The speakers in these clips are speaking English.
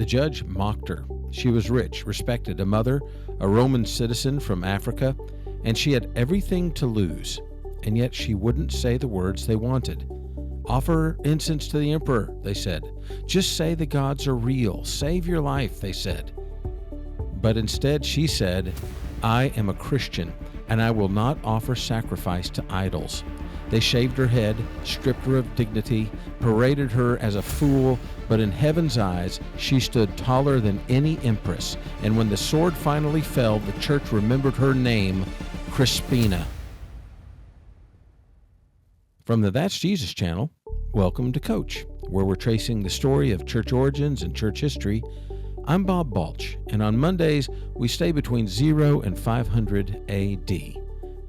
judge mocked her. She was rich, respected, a mother, a Roman citizen from Africa, and she had everything to lose. And yet she wouldn't say the words they wanted. Offer incense to the emperor, they said. Just say the gods are real. Save your life, they said. But instead she said, I am a Christian, and I will not offer sacrifice to idols. They shaved her head, stripped her of dignity, paraded her as a fool, but in heaven's eyes, she stood taller than any empress. And when the sword finally fell, the church remembered her name, Crispina. From the That's Jesus channel, welcome to Coach, where we're tracing the story of church origins and church history. I'm Bob Balch, and on Mondays, we stay between 0 and 500 AD.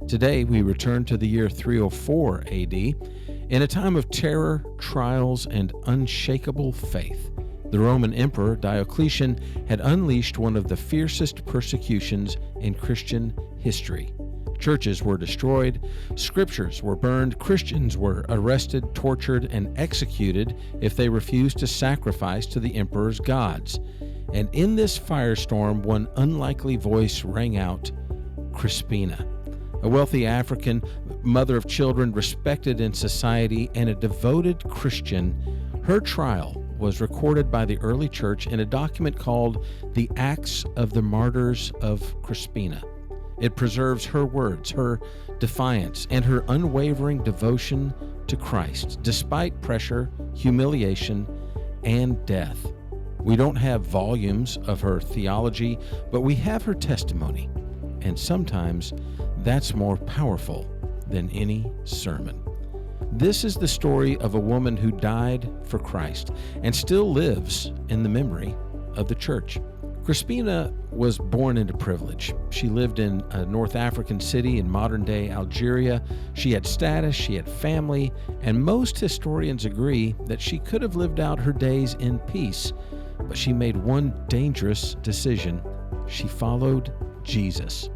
Today, we return to the year 304 AD, in a time of terror, trials, and unshakable faith. The Roman Emperor Diocletian had unleashed one of the fiercest persecutions in Christian history. Churches were destroyed, scriptures were burned, Christians were arrested, tortured, and executed if they refused to sacrifice to the emperor's gods. And in this firestorm, one unlikely voice rang out, Crispina, a wealthy African, mother of children, respected in society, and a devoted Christian. Her trial was recorded by the early church in a document called the Acts of the Martyrs of Crispina. It preserves her words, her defiance, and her unwavering devotion to Christ, despite pressure, humiliation, and death. We don't have volumes of her theology, but we have her testimony, and sometimes that's more powerful than any sermon. This is the story of a woman who died for Christ and still lives in the memory of the church. Crispina was born into privilege. She lived in a North African city in modern-day Algeria. She had status, she had family, and most historians agree that she could have lived out her days in peace, but she made one dangerous decision. She followed Jesus.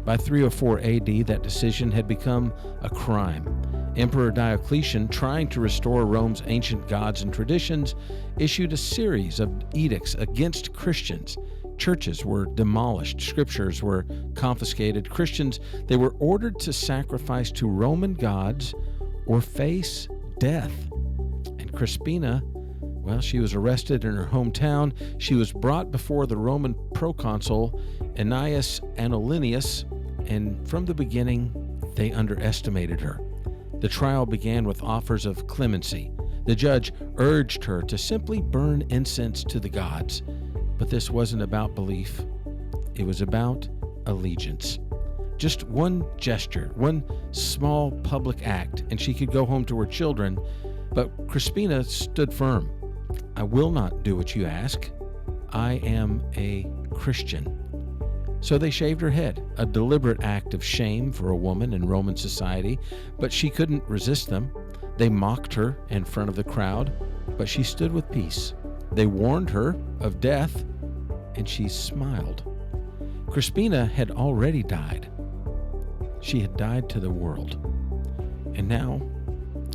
By 304 AD, that decision had become a crime. Emperor Diocletian, trying to restore Rome's ancient gods and traditions, issued a series of edicts against Christians. Churches were demolished, scriptures were confiscated. Christians, they were ordered to sacrifice to Roman gods or face death. And Crispina, well, she was arrested in her hometown. She was brought before the Roman proconsul Annius Anulinius, and from the beginning, they underestimated her. The trial began with offers of clemency. The judge urged her to simply burn incense to the gods. But this wasn't about belief. It was about allegiance. Just one gesture, one small public act, and she could go home to her children. But Crispina stood firm. I will not do what you ask. I am a Christian. So they shaved her head, a deliberate act of shame for a woman in Roman society, but she couldn't resist them. They mocked her in front of the crowd, but she stood with peace. They warned her of death, and she smiled. Crispina had already died. She had died to the world, and now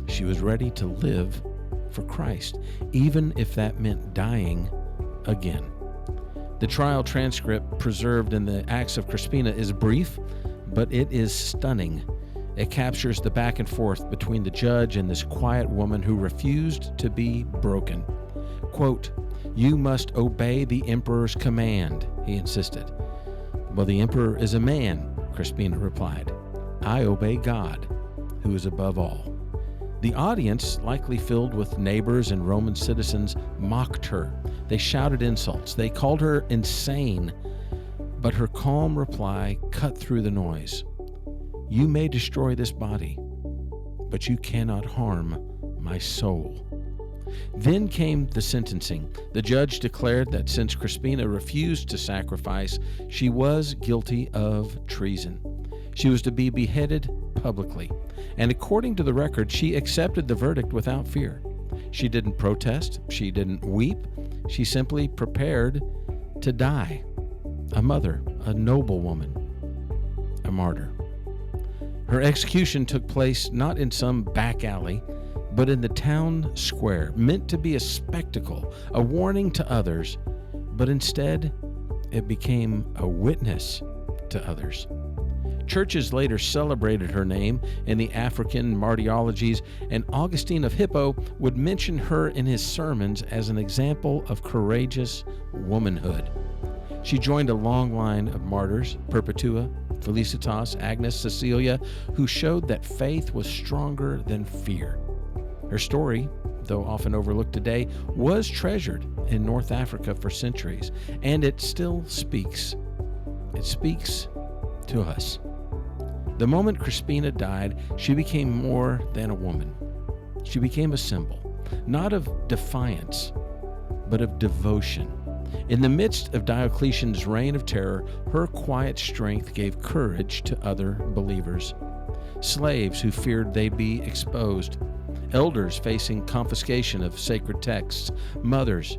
she was ready to live for Christ, even if that meant dying again. The trial transcript preserved in the Acts of Crispina is brief, but it is stunning. It captures the back and forth between the judge and this quiet woman who refused to be broken. Quote, "You must obey the emperor's command," he insisted. "Well, the emperor is a man," Crispina replied. "I obey God, who is above all." The audience, likely filled with neighbors and Roman citizens, mocked her. They shouted insults. They called her insane. But her calm reply cut through the noise. "You may destroy this body, but you cannot harm my soul." Then came the sentencing. The judge declared that since Crispina refused to sacrifice, she was guilty of treason. She was to be beheaded publicly. And according to the record, she accepted the verdict without fear. She didn't protest. She didn't weep. She simply prepared to die. A mother, a noble woman, a martyr. Her execution took place not in some back alley, but in the town square, meant to be a spectacle, a warning to others. but instead it became a witness to others. Churches later celebrated her name in the African martyrologies, and Augustine of Hippo would mention her in his sermons as an example of courageous womanhood. She joined a long line of martyrs, Perpetua, Felicitas, Agnes, Cecilia, who showed that faith was stronger than fear. Her story, though often overlooked today, was treasured in North Africa for centuries, and it still speaks. It speaks to us. The moment Crispina died, she became more than a woman. She became a symbol, not of defiance, but of devotion. In the midst of Diocletian's reign of terror, her quiet strength gave courage to other believers. Slaves who feared they'd be exposed, elders facing confiscation of sacred texts, mothers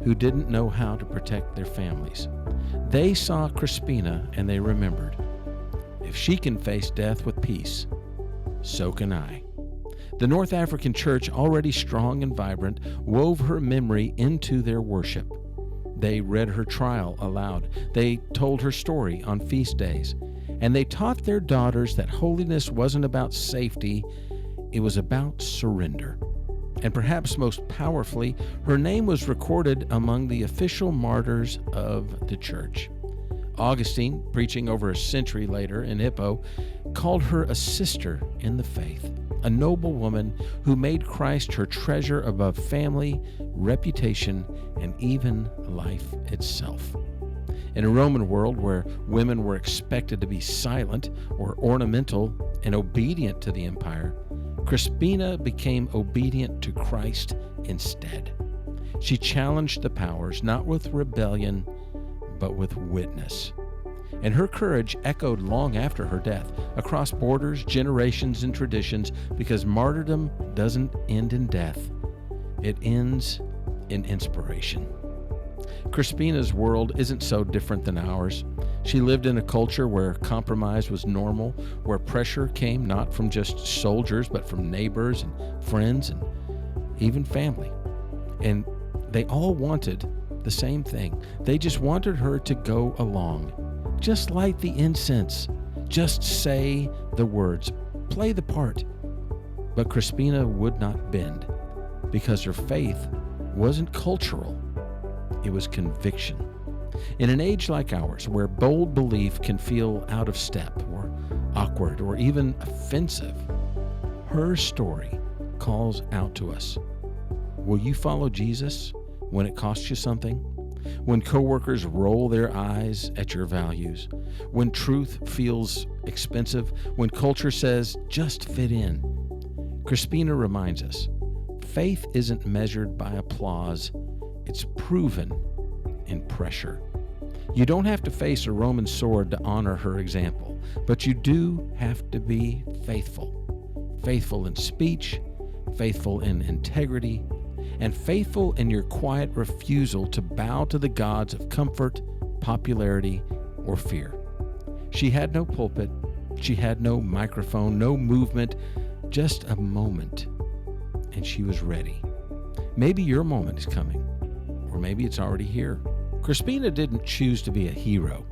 who didn't know how to protect their families. They saw Crispina and they remembered, if she can face death with peace, so can I. The North African church, already strong and vibrant, wove her memory into their worship. They read her trial aloud. They told her story on feast days. And they taught their daughters that holiness wasn't about safety, it was about surrender. And perhaps most powerfully, her name was recorded among the official martyrs of the church. Augustine, preaching over a century later in Hippo, called her a sister in the faith, a noble woman who made Christ her treasure above family, reputation, and even life itself. In a Roman world where women were expected to be silent or ornamental and obedient to the empire, Crispina became obedient to Christ instead. She challenged the powers, not with rebellion, but with witness. And her courage echoed long after her death, across borders, generations, and traditions, because martyrdom doesn't end in death. It ends in inspiration. Crispina's world isn't so different than ours. She lived in a culture where compromise was normal, where pressure came not from just soldiers, but from neighbors and friends and even family. And they all wanted the same thing. They just wanted her to go along. Just light the incense. Just say the words. Play the part. But Crispina would not bend, because her faith wasn't cultural. It was conviction. In an age like ours, where bold belief can feel out of step or awkward or even offensive, her story calls out to us. Will you follow Jesus when it costs you something? When coworkers roll their eyes at your values? When truth feels expensive? When culture says, just fit in? Crispina reminds us, faith isn't measured by applause. It's proven in pressure. You don't have to face a Roman sword to honor her example, but you do have to be faithful. Faithful in speech, faithful in integrity, and faithful in your quiet refusal to bow to the gods of comfort, popularity, or fear. She had no pulpit, she had no microphone, no movement, just a moment, and she was ready. Maybe your moment is coming, or maybe it's already here. Crispina didn't choose to be a hero.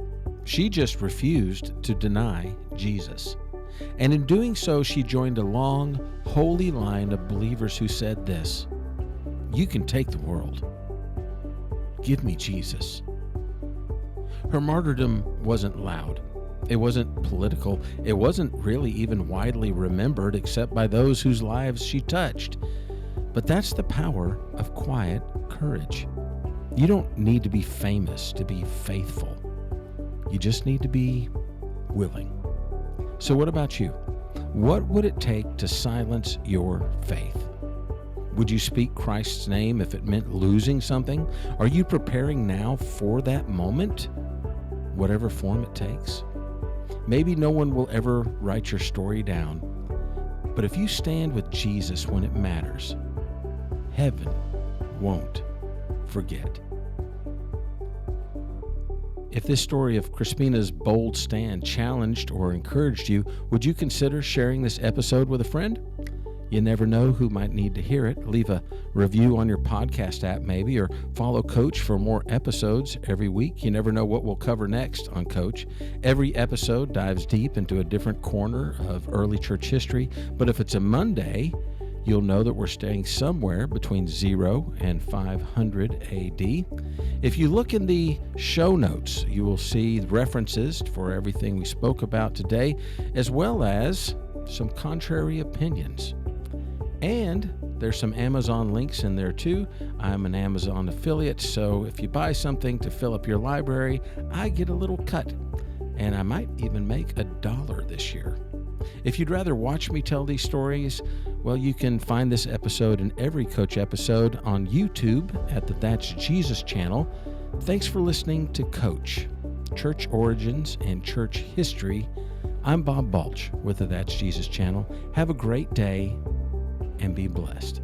She just refused to deny Jesus. And in doing so, she joined a long, holy line of believers who said this: you can take the world. Give me Jesus. Her martyrdom wasn't loud. It wasn't political. It wasn't really even widely remembered except by those whose lives she touched. But that's the power of quiet courage. You don't need to be famous to be faithful. You just need to be willing. So what about you? What would it take to silence your faith? Would you speak Christ's name if it meant losing something? Are you preparing now for that moment, whatever form it takes? Maybe no one will ever write your story down, but if you stand with Jesus when it matters, heaven won't forget. If this story of Crispina's bold stand challenged or encouraged you, would you consider sharing this episode with a friend? You never know who might need to hear it. Leave a review on your podcast app maybe, or follow Coach for more episodes every week. You never know what we'll cover next on Coach. Every episode dives deep into a different corner of early church history, but if it's a Monday, you'll know that we're staying somewhere between 0 and 500 AD. If you look in the show notes, you will see references for everything we spoke about today, as well as some contrary opinions. And there's some Amazon links in there too. I'm an Amazon affiliate, so if you buy something to fill up your library, I get a little cut. And I might even make $1 this year. If you'd rather watch me tell these stories, well, you can find this episode and every Coach episode on YouTube at the That's Jesus channel. Thanks for listening to Coach, Church Origins and Church History. I'm Bob Balch with the That's Jesus channel. Have a great day and be blessed.